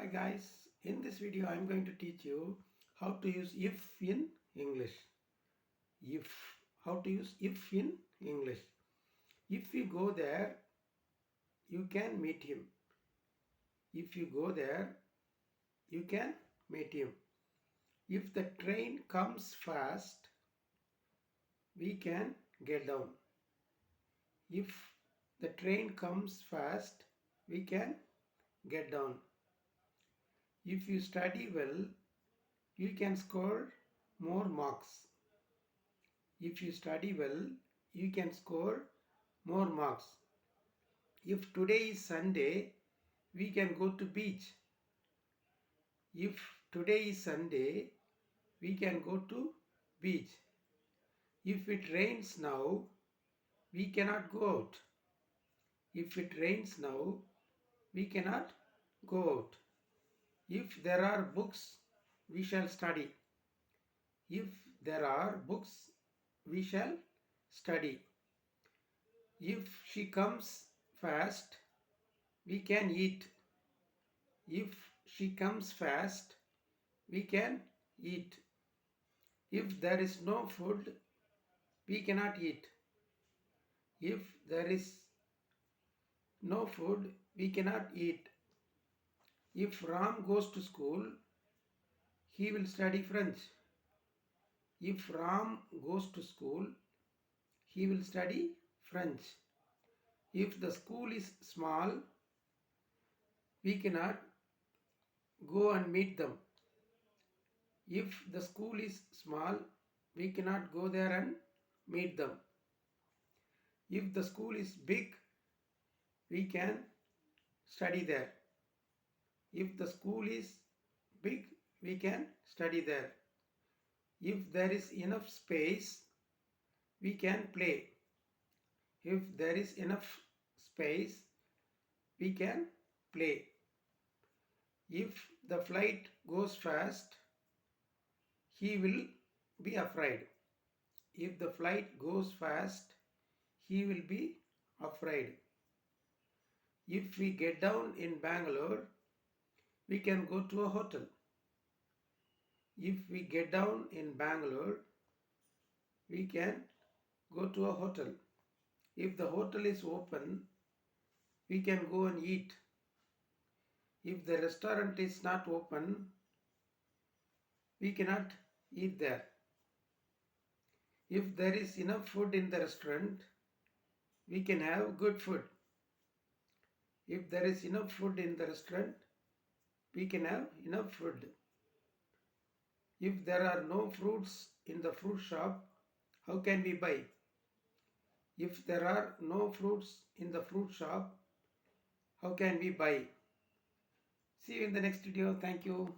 Hi guys, in this video I am going to teach you how to use if in English. How to use if in English. If you go there, you can meet him. If you go there, you can meet him. If the train comes fast, we can get down. If the train comes fast, we can get down. If you study well, you can score more marks. If you study well, you can score more marks. If today is Sunday, we can go to beach. If today is Sunday, we can go to beach. If it rains now, we cannot go out. If it rains now, we cannot go out. If there are books, we shall study. If there are books, we shall study. If she comes fast, we can eat. If she comes fast, we can eat. If there is no food, we cannot eat. If there is no food, we cannot eat. If Ram goes to school, he will study French. If Ram goes to school, he will study French. If the school is small, we cannot go and meet them. If the school is small, we cannot go there and meet them. If the school is big, we can study there. If the school is big, we can study there. If there is enough space, we can play. If there is enough space, we can play. If the flight goes fast, he will be afraid. If the flight goes fast, he will be afraid. If we get down in Bangalore, we can go to a hotel. If we get down in Bangalore, we can go to a hotel. If the hotel is open, we can go and eat. If the restaurant is not open, we cannot eat there. If there is enough food in the restaurant, we can have good food. If there is enough food in the restaurant, we can have enough food. If there are no fruits in the fruit shop, how can we buy? If there are no fruits in the fruit shop, how can we buy? See you in the next video. Thank you.